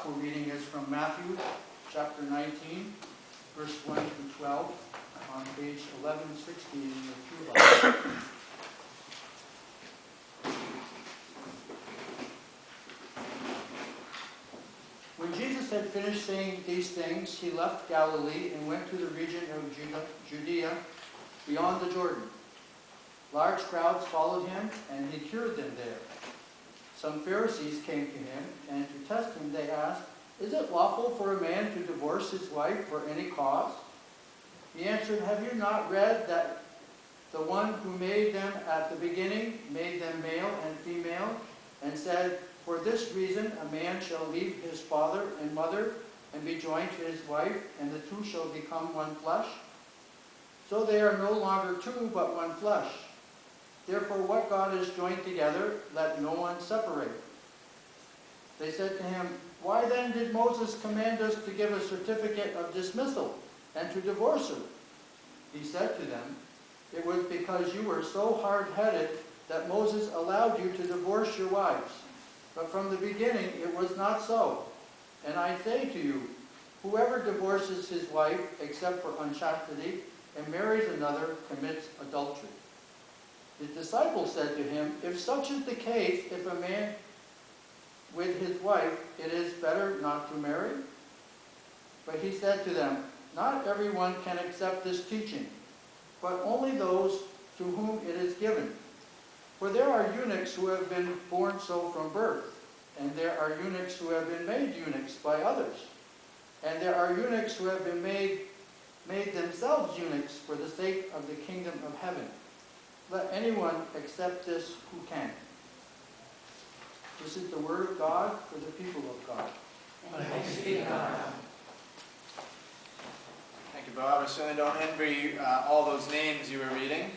gospel reading is from Matthew chapter 19, verse 1 through 12, on page 1160 in your pew Bible. When Jesus had finished saying these things, he left Galilee and went to the region of Judea beyond the Jordan. Large crowds followed him, and he cured them there. Some Pharisees came to him, and to test him they asked, "Is it lawful for a man to divorce his wife for any cause?" He answered, "Have you not read that the one who made them at the beginning made them male and female, and said, 'For this reason a man shall leave his father and mother and be joined to his wife, and the two shall become one flesh'? So they are no longer two, but one flesh. Therefore what God has joined together, let no one separate." They said to him, "Why then did Moses command us to give a certificate of dismissal and to divorce her?" He said to them, "It was because you were so hard-headed that Moses allowed you to divorce your wives. But from the beginning it was not so. And I say to you, whoever divorces his wife except for unchastity and marries another commits adultery." His disciples said to him, "If such is the case, if a man with his wife, it is better not to marry?" But he said to them, "Not everyone can accept this teaching, but only those to whom it is given. For there are eunuchs who have been born so from birth, and there are eunuchs who have been made eunuchs by others, and there are eunuchs who have been made themselves eunuchs for the sake of the kingdom of heaven. Let anyone accept this who can." This is the word of God for the people of God. Thanks be to God. Thank you, Bob. I certainly don't envy all those names you were reading.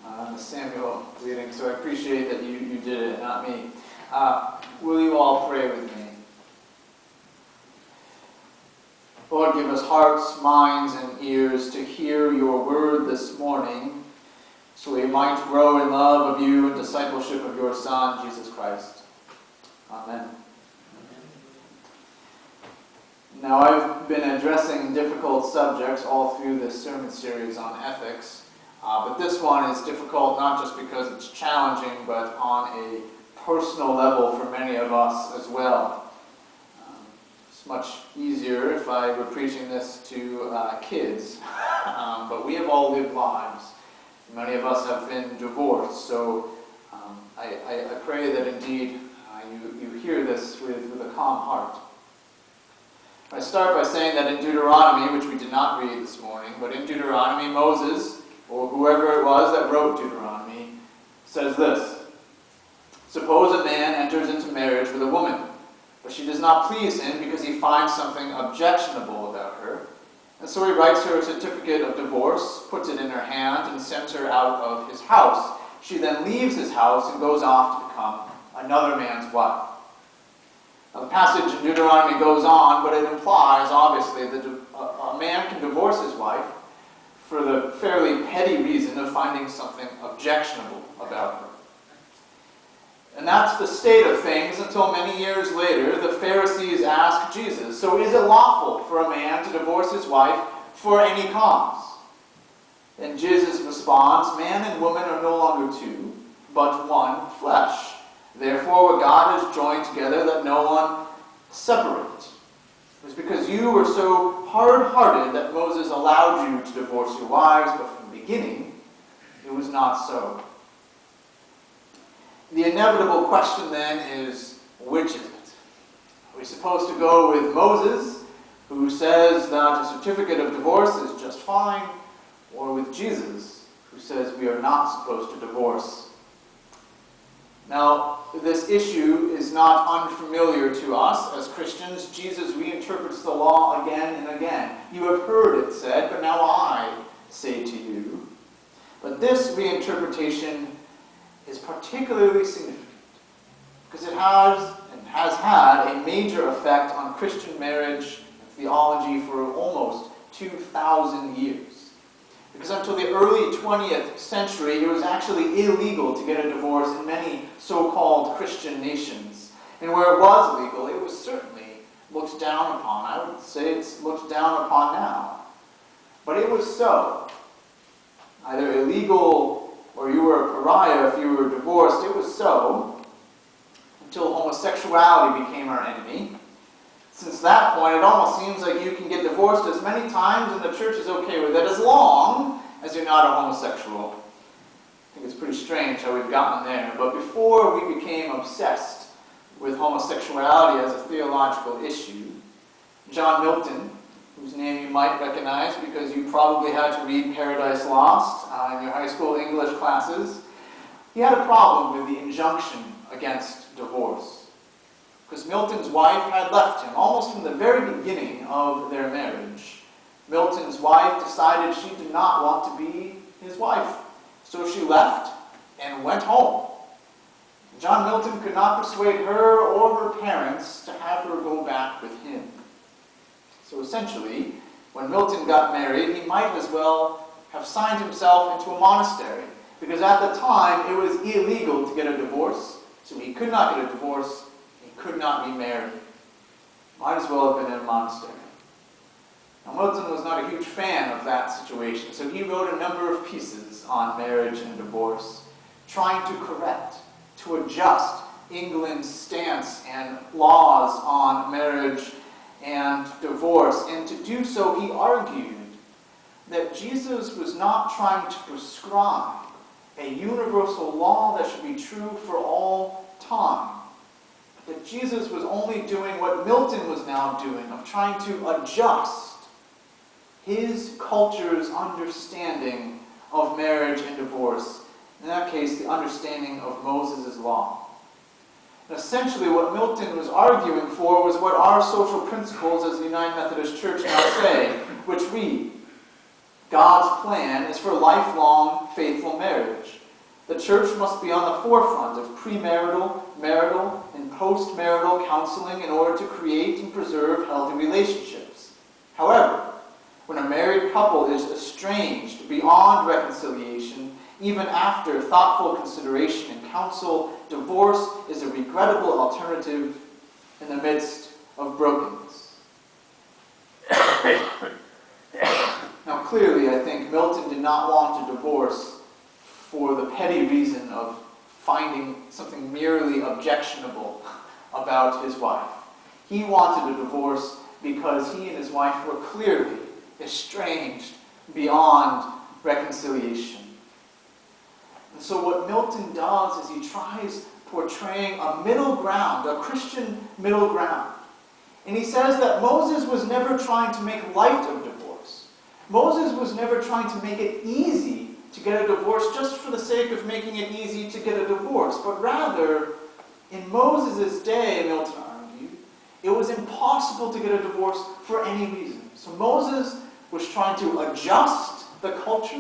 I'm a Samuel reading, so I appreciate that you did it, not me. Will you all pray with me? Lord, give us hearts, minds, and ears to hear your word this morning, so we might grow in love of you and discipleship of your Son, Jesus Christ. Amen. Now, I've been addressing difficult subjects all through this sermon series on ethics, but this one is difficult not just because it's challenging, but on a personal level for many of us as well. It's much easier if I were preaching this to kids, but we have all lived lives. Many of us have been divorced, so I pray that indeed you hear this with a calm heart. I start by saying that in Deuteronomy, which we did not read this morning, but in Deuteronomy, Moses, or whoever it was that wrote Deuteronomy, says this: "Suppose a man enters into marriage with a woman, but she does not please him because he finds something objectionable about her. And so he writes her a certificate of divorce, puts it in her hand, and sends her out of his house. She then leaves his house and goes off to become another man's wife." Now, the passage in Deuteronomy goes on, but it implies, obviously, that a man can divorce his wife for the fairly petty reason of finding something objectionable about her. And that's the state of things until many years later, the Pharisees ask Jesus, "So is it lawful for a man to divorce his wife for any cause?" And Jesus responds, "Man and woman are no longer two, but one flesh. Therefore, what God has joined together, let no one separate." It was because you were so hard-hearted that Moses allowed you to divorce your wives, but from the beginning, it was not so. The inevitable question then is, which is it? Are we supposed to go with Moses, who says that a certificate of divorce is just fine, or with Jesus, who says we are not supposed to divorce? Now, this issue is not unfamiliar to us as Christians. Jesus reinterprets the law again and again. "You have heard it said, but now I say to you." But this reinterpretation is particularly significant because it has and has had a major effect on Christian marriage and theology for almost 2,000 years. Because until the early 20th century, it was actually illegal to get a divorce in many so-called Christian nations. And where it was legal, it was certainly looked down upon. I would say it's looked down upon now. But it was so. Either illegal or you were a pariah if you were divorced. It was so until homosexuality became our enemy. Since that point, it almost seems like you can get divorced as many times and the church is okay with it as long as you're not a homosexual. I think it's pretty strange how we've gotten there. But before we became obsessed with homosexuality as a theological issue, John Milton, whose name you might recognize because you probably had to read Paradise Lost in your high school English classes, he had a problem with the injunction against divorce. Because Milton's wife had left him almost from the very beginning of their marriage. Milton's wife decided she did not want to be his wife, so she left and went home. John Milton could not persuade her or her parents to have her go back with him. So essentially, when Milton got married, he might as well have signed himself into a monastery, because at the time it was illegal to get a divorce, so he could not get a divorce, he could not be married. Might as well have been in a monastery. Now, Milton was not a huge fan of that situation, so he wrote a number of pieces on marriage and divorce, trying to correct, to adjust England's stance and laws on marriage and divorce. And to do so, he argued that Jesus was not trying to prescribe a universal law that should be true for all time. That Jesus was only doing what Milton was now doing, of trying to adjust his culture's understanding of marriage and divorce. In that case, the understanding of Moses' law. And essentially, what Milton was arguing for was what our social principles as the United Methodist Church now say, which read, God's plan is for lifelong, faithful marriage. The church must be on the forefront of premarital, marital, and postmarital counseling in order to create and preserve healthy relationships. However, when a married couple is estranged beyond reconciliation, even after thoughtful consideration and counsel, divorce is a regrettable alternative in the midst of brokenness. Now clearly, I think Milton did not want a divorce for the petty reason of finding something merely objectionable about his wife. He wanted a divorce because he and his wife were clearly estranged beyond reconciliation. And so what Milton does is he tries portraying a middle ground, a Christian middle ground. And he says that Moses was never trying to make light of divorce. Moses was never trying to make it easy to get a divorce just for the sake of making it easy to get a divorce. But rather, in Moses' day, Milton argued, it was impossible to get a divorce for any reason. So Moses was trying to adjust the culture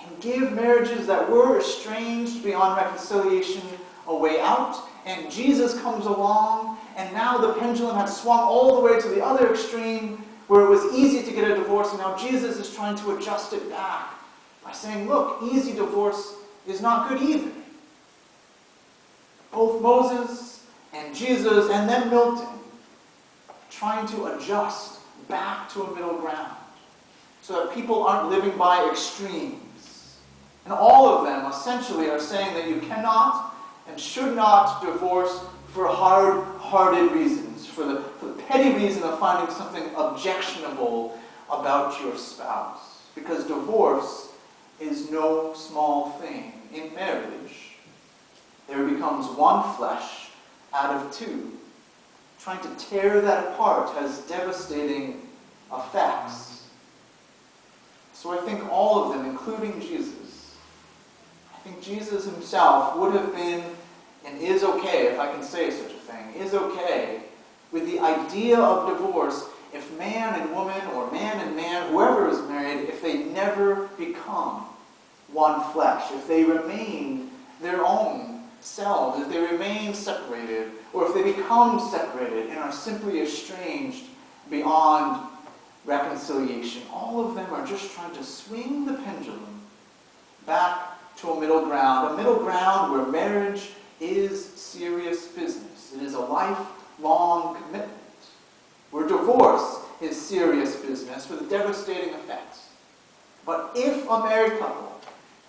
and give marriages that were estranged beyond reconciliation a way out. And Jesus comes along, and now the pendulum had swung all the way to the other extreme, where it was easy to get a divorce, and now Jesus is trying to adjust it back by saying, look, easy divorce is not good either. Both Moses and Jesus, and then Milton, trying to adjust back to a middle ground so that people aren't living by extremes. And all of them essentially are saying that you cannot and should not divorce for hard-hearted reasons, for the petty reason of finding something objectionable about your spouse. Because divorce is no small thing. In marriage, there becomes one flesh out of two. Trying to tear that apart has devastating effects. So I think all of them, including Jesus, I think Jesus himself would have been, and is okay, if I can say such a thing, is okay with the idea of divorce if man and woman, or man and man, whoever is married, if they never become one flesh, if they remain their own selves, if they remain separated, or if they become separated and are simply estranged beyond reconciliation. All of them are just trying to swing the pendulum back to a middle ground where marriage is serious business. business. It is a lifelong commitment, where divorce is serious business with devastating effects. But if a married couple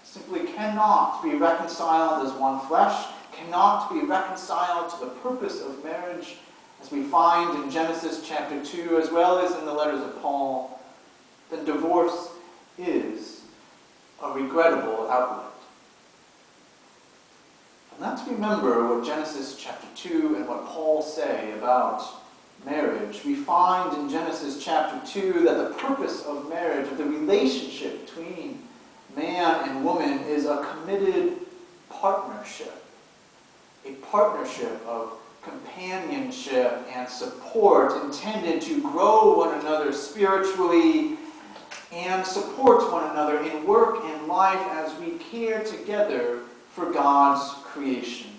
simply cannot be reconciled as one flesh, cannot be reconciled to the purpose of marriage, as we find in Genesis chapter 2, as well as in the letters of Paul, then divorce is a regrettable outlet. And let's remember what Genesis chapter 2 and what Paul say about marriage. We find in Genesis chapter 2 that the purpose of marriage, of the relationship between man and woman, is a committed partnership. A partnership of companionship and support intended to grow one another spiritually and support one another in work and life as we care together for God's creation.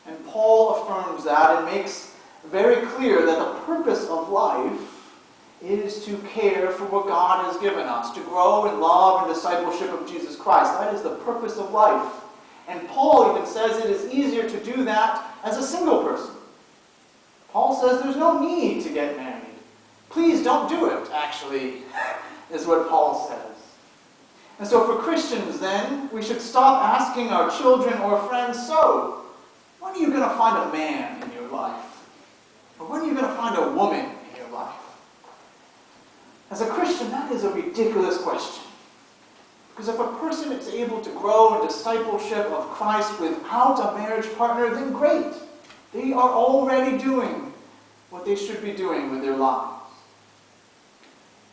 And Paul affirms that and makes very clear that the purpose of life is to care for what God has given us, to grow in love and discipleship of Jesus Christ. That is the purpose of life. And Paul even says it is easier to do that as a single person. Paul says there's no need to get married. Please don't do it, actually, is what Paul says. And so for Christians, then, we should stop asking our children or friends, so, when are you going to find a man in your life? Or when are you going to find a woman in your life? As a Christian, that is a ridiculous question. Because if a person is able to grow in discipleship of Christ without a marriage partner, then great. They are already doing what they should be doing with their lives.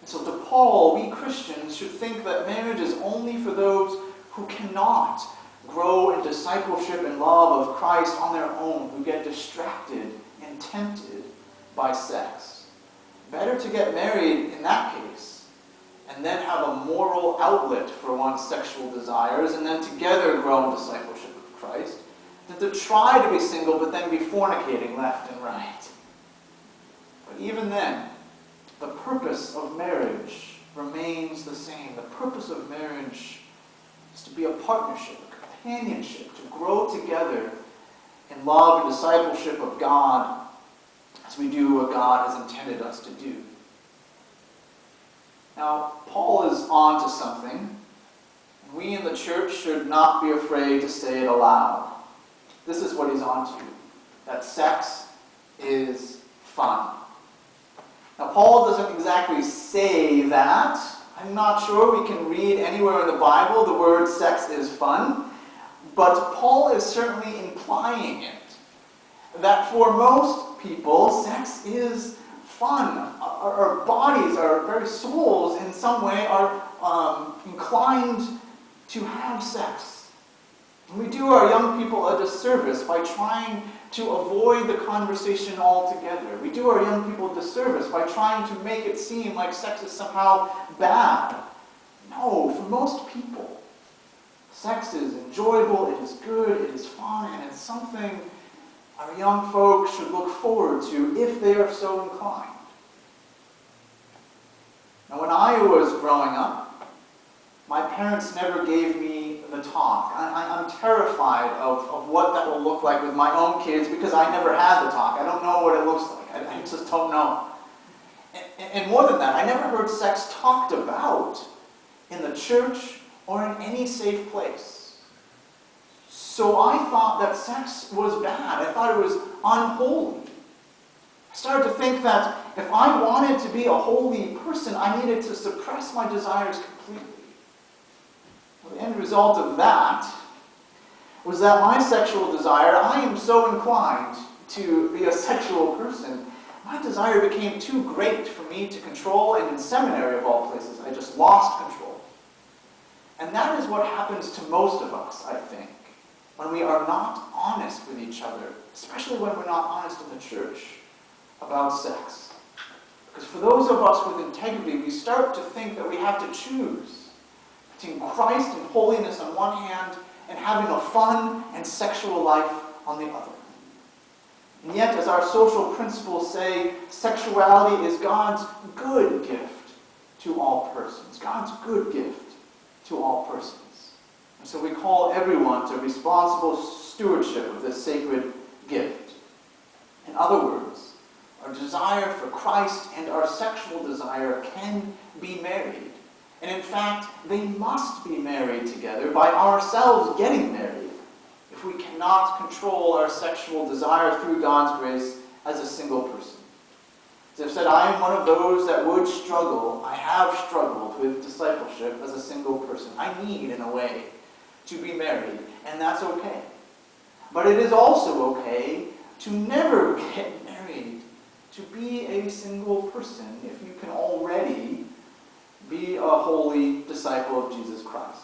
And so to Paul, we Christians should think that marriage is only for those who cannot grow in discipleship and love of Christ on their own, who get distracted and tempted by sex. Better to get married in that case, and then have a moral outlet for one's sexual desires, and then together grow in discipleship of Christ, than to try to be single but then be fornicating left and right. But even then, the purpose of marriage remains the same. The purpose of marriage is to be a partnership, a companionship, to grow together in love and discipleship of God as we do what God has intended us to do. Now, Paul is on to something. We in the church should not be afraid to say it aloud. This is what he's on to, that sex is fun. Now, Paul doesn't exactly say that. I'm not sure we can read anywhere in the Bible the word sex is fun, but Paul is certainly implying it. That for most people, sex is fun. Our bodies, our very souls in some way are inclined to have sex. And we do our young people a disservice by trying to avoid the conversation altogether. We do our young people a disservice by trying to make it seem like sex is somehow bad. No, for most people, sex is enjoyable, it is good, it is fun, and it's something our young folks should look forward to if they are so inclined. Now, when I was growing up, my parents never gave me the talk. I'm terrified of what that will look like with my own kids because I never had the talk. I don't know what it looks like. I just don't know. And more than that, I never heard sex talked about in the church or in any safe place. So I thought that sex was bad. I thought it was unholy. I started to think that if I wanted to be a holy person, I needed to suppress my desires completely. Well, the end result of that was that my sexual desire, I am so inclined to be a sexual person, my desire became too great for me to control, and in seminary of all places, I just lost control. And that is what happens to most of us, I think, when we are not honest with each other, especially when we're not honest in the church about sex. Because for those of us with integrity, we start to think that we have to choose between Christ and holiness on one hand and having a fun and sexual life on the other. And yet, as our social principles say, sexuality is God's good gift to all persons. God's good gift to all persons. And so we call everyone to responsible stewardship of this sacred gift. In other words, our desire for Christ and our sexual desire can be married. And in fact, they must be married together by ourselves getting married if we cannot control our sexual desire through God's grace as a single person. As I've said, I am one of those that would struggle. I have struggled with discipleship as a single person. I need, in a way, to be married, and that's okay. But it is also okay to never get married, to be a single person if you can already be a holy disciple of Jesus Christ.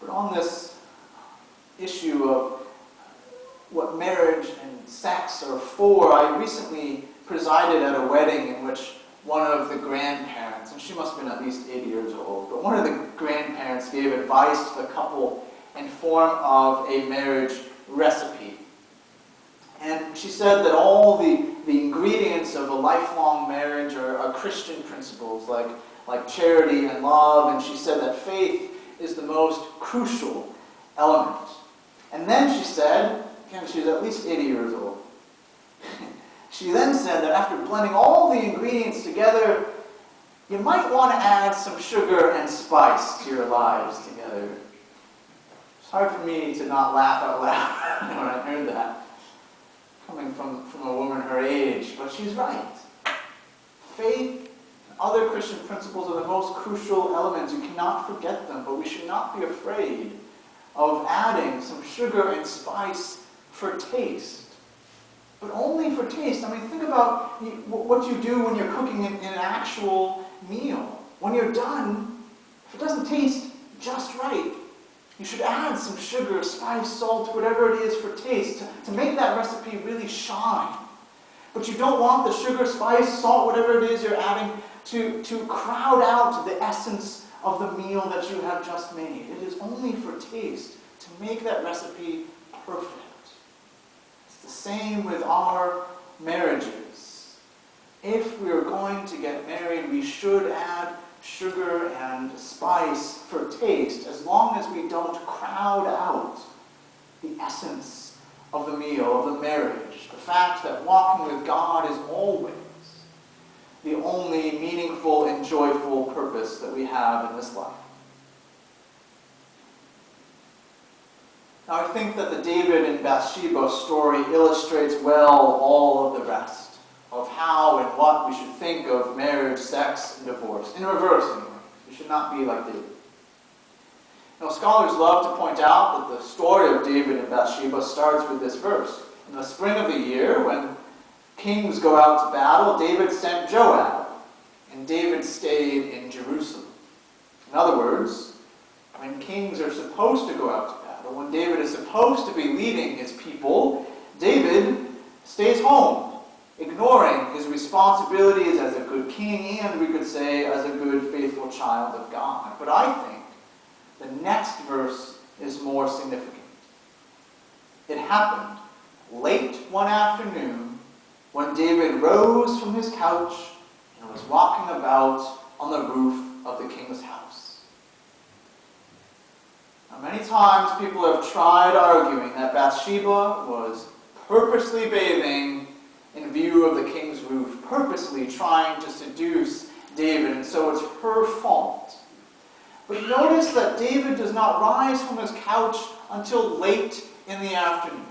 But on this issue of what marriage and sex are for, I recently presided at a wedding in which one of the grandparents, and she must have been at least 80 years old, but one of the grandparents gave advice to the couple in form of a marriage recipe. And she said that all the ingredients of a lifelong marriage are Christian principles like charity and love, and she said that faith is the most crucial element. And then she said, again, she's at least 80 years old, she then said that after blending all the ingredients together, you might want to add some sugar and spice to your lives together. It's hard for me to not laugh out loud when I heard that, coming from a woman her age, but she's right. Faith and other Christian principles are the most crucial elements. You cannot forget them, but we should not be afraid of adding some sugar and spice for taste. But only for taste. I mean, think about what you do when you're cooking in an actual meal. When you're done, if it doesn't taste just right, you should add some sugar, spice, salt, whatever it is for taste to make that recipe really shine. But you don't want the sugar, spice, salt, whatever it is you're adding to crowd out the essence of the meal that you have just made. It is only for taste to make that recipe perfect. It's the same with our marriages. If we are going to get married, we should add sugar and spice for taste, as long as we don't crowd out the essence of the meal, of the marriage. The fact that walking with God is always the only meaningful and joyful purpose that we have in this life. Now, I think that the David and Bathsheba story illustrates well all of the rest of how and what we should think of marriage, sex, and divorce. In reverse, anyway. We should not be like David. Now, scholars love to point out that the story of David and Bathsheba starts with this verse. In the spring of the year, when kings go out to battle, David sent Joab, and David stayed in Jerusalem. In other words, when kings are supposed to go out to battle, when David is supposed to be leading his people, David stays home, ignoring his responsibilities as a good king and, we could say, as a good, faithful child of God. But I think the next verse is more significant. It happened late one afternoon when David rose from his couch and was walking about on the roof of the king's house. Now, many times people have tried arguing that Bathsheba was purposely bathing in view of the king's roof, purposely trying to seduce David, and so it's her fault. But notice that David does not rise from his couch until late in the afternoon.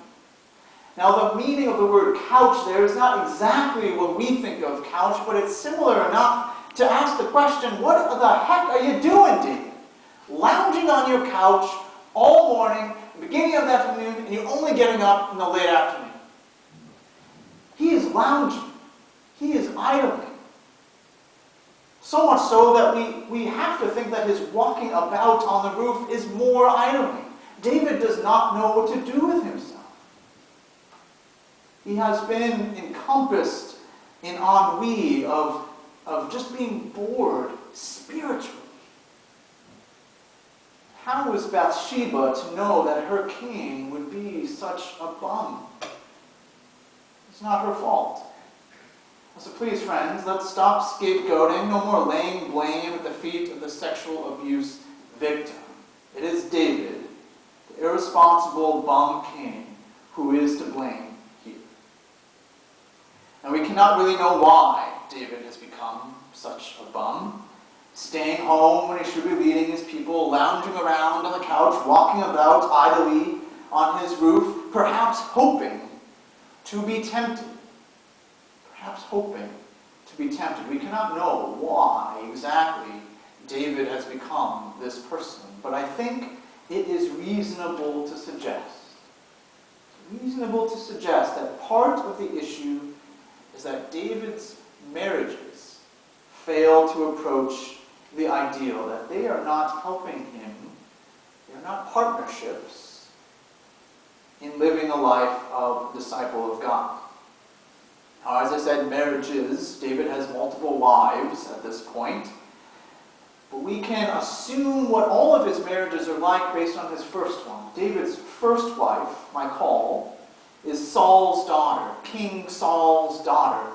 Now, the meaning of the word couch there is not exactly what we think of couch, but it's similar enough to ask the question, what the heck are you doing, David? Lounging on your couch all morning, the beginning of the afternoon, and you're only getting up in the late afternoon. He is lounging. He is idling. So much so that we have to think that his walking about on the roof is more idling. David does not know what to do with himself. He has been encompassed in ennui of just being bored spiritually. How was Bathsheba to know that her king would be such a bum? It's not her fault. So please, friends, let's stop scapegoating. No more laying blame at the feet of the sexual abuse victim. It is David, the irresponsible bum king, who is to blame And we cannot really know why David has become such a bum, staying home when he should be leading his people, lounging around on the couch, walking about idly on his roof, perhaps hoping to be tempted. Perhaps hoping to be tempted. We cannot know why exactly David has become this person, but I think it is reasonable to suggest that part of the issue is that David's marriages fail to approach the ideal, that they are not helping him, they are not partnerships in living a life of disciple of God. Now, as I said, marriages, David has multiple wives at this point, but we can assume what all of his marriages are like based on his first one. David's first wife, Michal, is Saul's daughter, King Saul's daughter.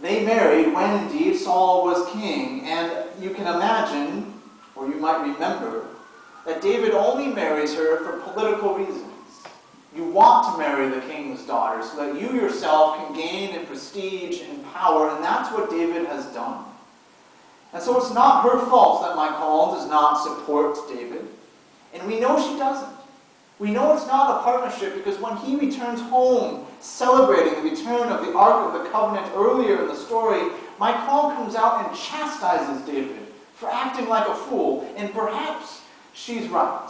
They married when indeed Saul was king, and you can imagine, or you might remember, that David only marries her for political reasons. You want to marry the king's daughter so that you yourself can gain in prestige and power, and that's what David has done. And so it's not her fault that Michal does not support David, and we know she doesn't. We know it's not a partnership because when he returns home celebrating the return of the Ark of the Covenant earlier in the story, Michal comes out and chastises David for acting like a fool, and perhaps she's right.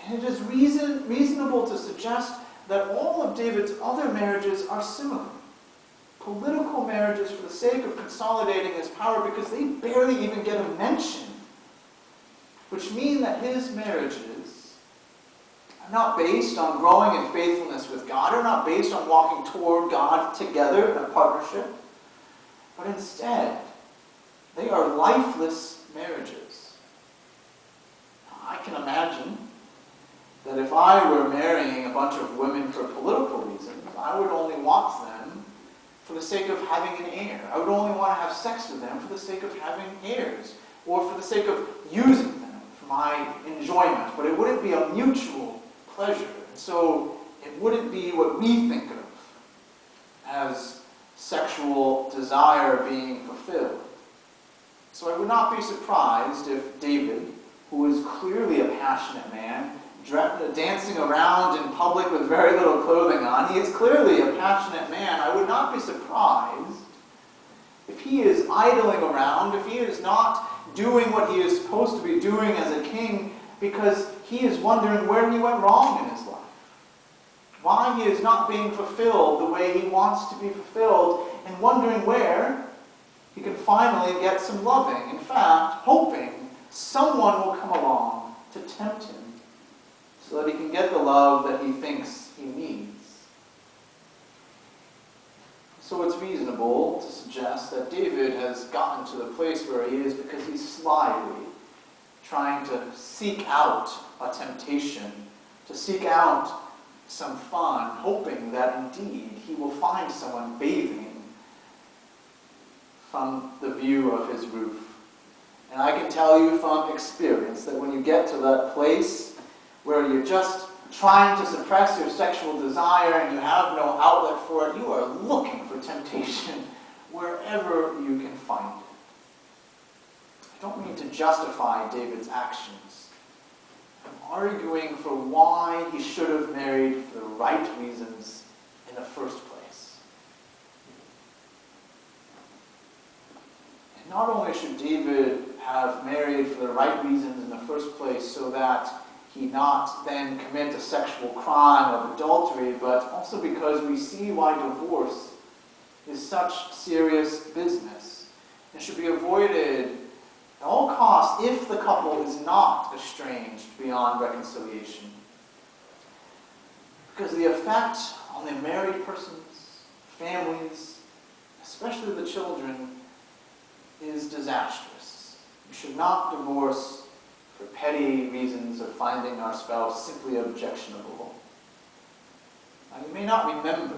And it is reasonable to suggest that all of David's other marriages are similar. Political marriages for the sake of consolidating his power because they barely even get a mention. Which mean that his marriages are not based on growing in faithfulness with God, are not based on walking toward God together in a partnership, but instead, they are lifeless marriages. Now, I can imagine that if I were marrying a bunch of women for political reasons, I would only want them for the sake of having an heir. I would only want to have sex with them for the sake of having heirs, or for the sake of using them for my enjoyment. But it wouldn't be a mutual pleasure. And so it wouldn't be what we think of as sexual desire being fulfilled. So I would not be surprised if David, who is clearly a passionate man, dancing around in public with very little clothing on, he is clearly a passionate man. I would not be surprised if he is idling around, if he is not doing what he is supposed to be doing as a king, because he is wondering where he went wrong in his life. Why he is not being fulfilled the way he wants to be fulfilled, and wondering where he can finally get some loving. In fact, hoping someone will come along to tempt him so that he can get the love that he thinks he needs. So it's reasonable to suggest that David has gotten to the place where he is because he's slyly trying to seek out a temptation, to seek out some fun, hoping that indeed he will find someone bathing from the view of his roof. And I can tell you from experience that when you get to that place where you're just trying to suppress your sexual desire and you have no outlet for it, you are looking for temptation wherever you can find it. I don't mean to justify David's actions. I'm arguing for why he should have married for the right reasons in the first place. And not only should David have married for the right reasons in the first place so that he not then commit a sexual crime of adultery, but also because we see why divorce is such serious business and should be avoided at all costs if the couple is not estranged beyond reconciliation. Because the effect on the married persons, families, especially the children, is disastrous. We should not divorce for petty reasons of finding our spouse simply objectionable. Now, you may not remember,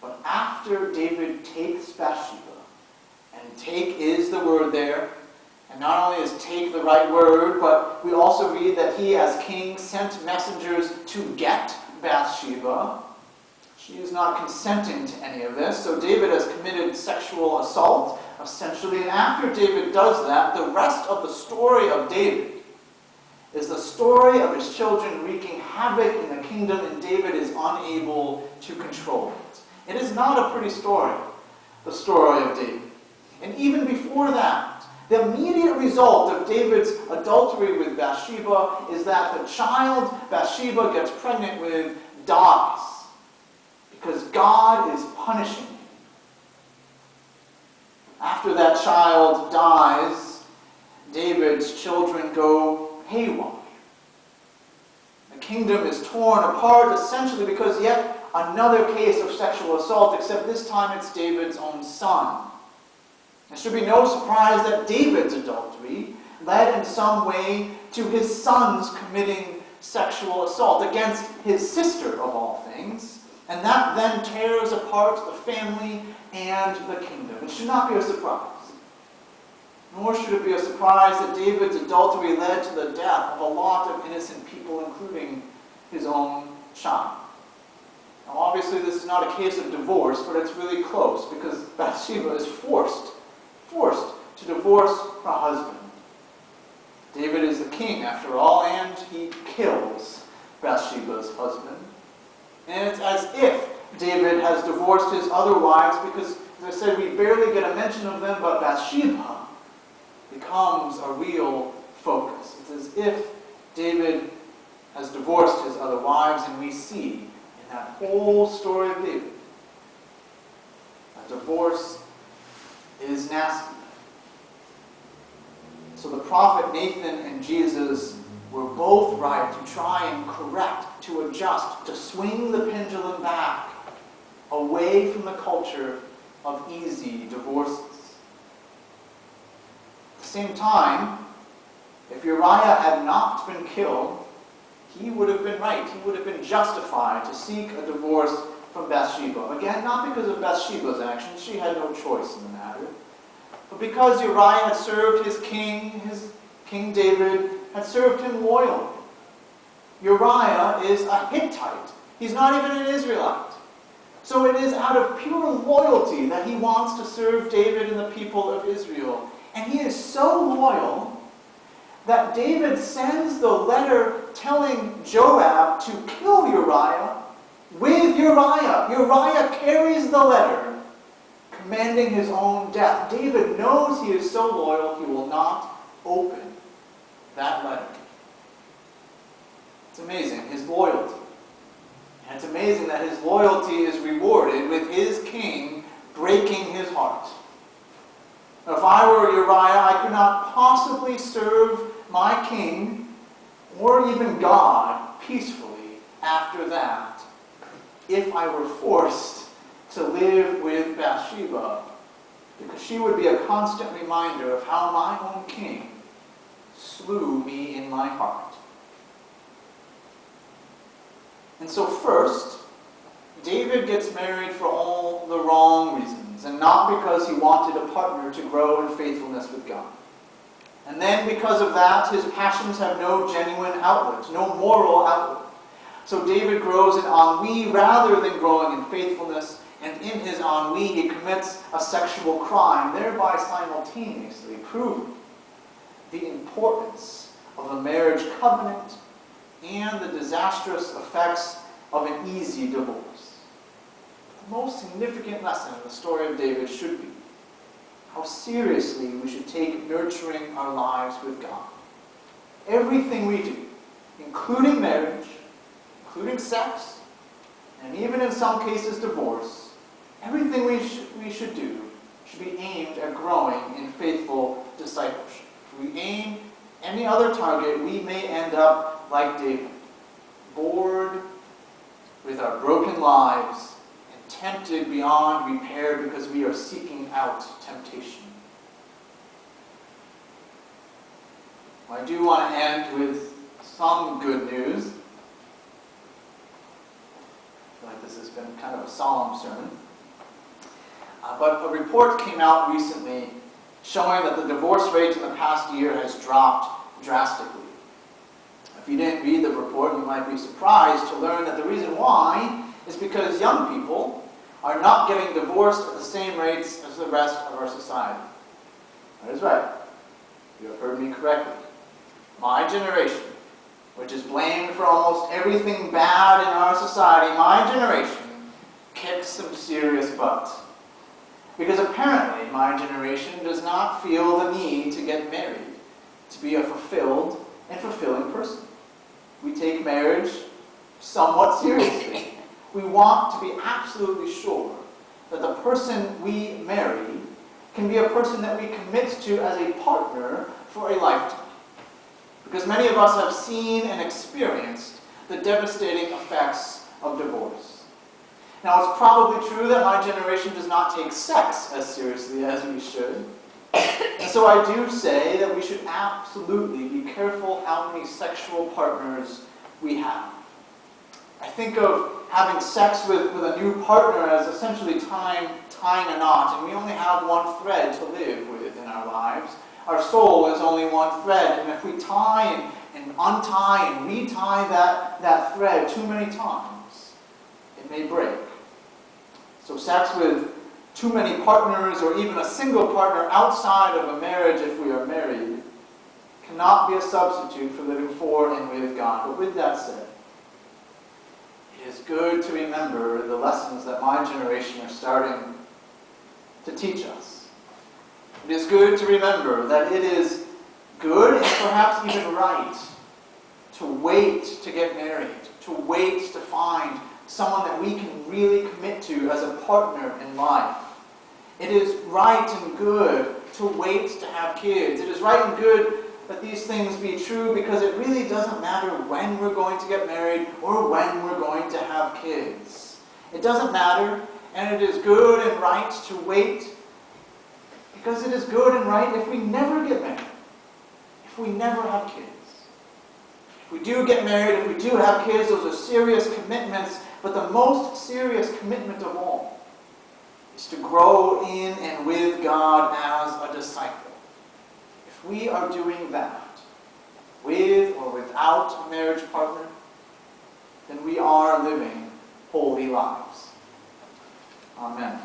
but after David takes Bathsheba, and take is the word there, and not only is take the right word, but we also read that he, as king, sent messengers to get Bathsheba. She is not consenting to any of this, so David has committed sexual assault, essentially, and after David does that, the rest of the story of David is the story of his children wreaking havoc in the kingdom, and David is unable to control it. It is not a pretty story, the story of David. And even before that, the immediate result of David's adultery with Bathsheba is that the child Bathsheba gets pregnant with dies, because God is punishing him. After that child dies, David's children go haywire. The kingdom is torn apart essentially because yet another case of sexual assault, except this time it's David's own son. It should be no surprise that David's adultery led in some way to his son's committing sexual assault against his sister, of all things, and that then tears apart the family and the kingdom. It should not be a surprise. Nor should it be a surprise that David's adultery led to the death of a lot of innocent people, including his own child. Now, obviously, this is not a case of divorce, but it's really close, because Bathsheba is forced to divorce her husband. David is the king, after all, and he kills Bathsheba's husband. And it's as if David has divorced his other wives, because, as I said, we barely get a mention of them, but Bathsheba becomes a real focus. It's as if David has divorced his other wives, and we see in that whole story of David, a divorce is nasty. So the prophet Nathan and Jesus were both right to try and correct, to adjust, to swing the pendulum back away from the culture of easy divorces. At the same time, if Uriah had not been killed, he would have been right. He would have been justified to seek a divorce from Bathsheba. Again, not because of Bathsheba's actions. She had no choice in the matter. But because Uriah had served his King David, had served him loyally. Uriah is a Hittite. He's not even an Israelite. So it is out of pure loyalty that he wants to serve David and the people of Israel. And he is so loyal that David sends the letter telling Joab to kill Uriah with Uriah. Uriah carries the letter commanding his own death. David knows he is so loyal he will not open that letter. It's amazing, his loyalty. And it's amazing that his loyalty is rewarded with his king breaking his heart. Now, if I were Uriah, I could not possibly serve my king or even God peacefully after that if I were forced to live with Bathsheba, because she would be a constant reminder of how my own king slew me in my heart. And so first, David gets married for all the wrong reasons, and not because he wanted a partner to grow in faithfulness with God. And then because of that, his passions have no genuine outlet, no moral outlet. So David grows in ennui rather than growing in faithfulness, and in his ennui he commits a sexual crime, thereby simultaneously proving the importance of a marriage covenant and the disastrous effects of an easy divorce. The most significant lesson in the story of David should be how seriously we should take nurturing our lives with God. Everything we do, including marriage, including sex, and even in some cases divorce, everything we should do should be aimed at growing in faithful discipleship. If we aim any other target, we may end up like David, bored with our broken lives and tempted beyond repair because we are seeking out temptation. I do want to end with some good news. I feel like this has been kind of a solemn sermon. But a report came out recently showing that the divorce rate in the past year has dropped drastically. If you didn't read the report, you might be surprised to learn that the reason why is because young people are not getting divorced at the same rates as the rest of our society. That is right. You have heard me correctly. My generation, which is blamed for almost everything bad in our society, my generation kicks some serious butt. Because apparently my generation does not feel the need to get married to be a fulfilled and fulfilling person. We take marriage somewhat seriously. We want to be absolutely sure that the person we marry can be a person that we commit to as a partner for a lifetime. Because many of us have seen and experienced the devastating effects of divorce. Now, it's probably true that my generation does not take sex as seriously as we should. And so I do say that we should absolutely be careful how many sexual partners we have. I think of having sex with a new partner as essentially tying a knot, and we only have one thread to live with in our lives. Our soul is only one thread, and if we tie and untie and retie that thread too many times, it may break. So sex with too many partners, or even a single partner outside of a marriage if we are married, cannot be a substitute for living for and with God. But with that said, it is good to remember the lessons that my generation are starting to teach us. It is good to remember that it is good and perhaps even right to wait to get married, to wait to find someone that we can really commit to as a partner in life. It is right and good to wait to have kids. It is right and good that these things be true because it really doesn't matter when we're going to get married or when we're going to have kids. It doesn't matter, and it is good and right to wait because it is good and right if we never get married, if we never have kids. If we do get married, if we do have kids, those are serious commitments, but the most serious commitment of all is to grow in and with God as a disciple. If we are doing that, with or without a marriage partner, then we are living holy lives. Amen.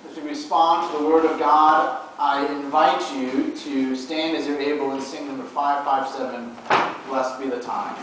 As we respond to the Word of God, I invite you to stand as you're able and sing number 557, Blessed Be the Time.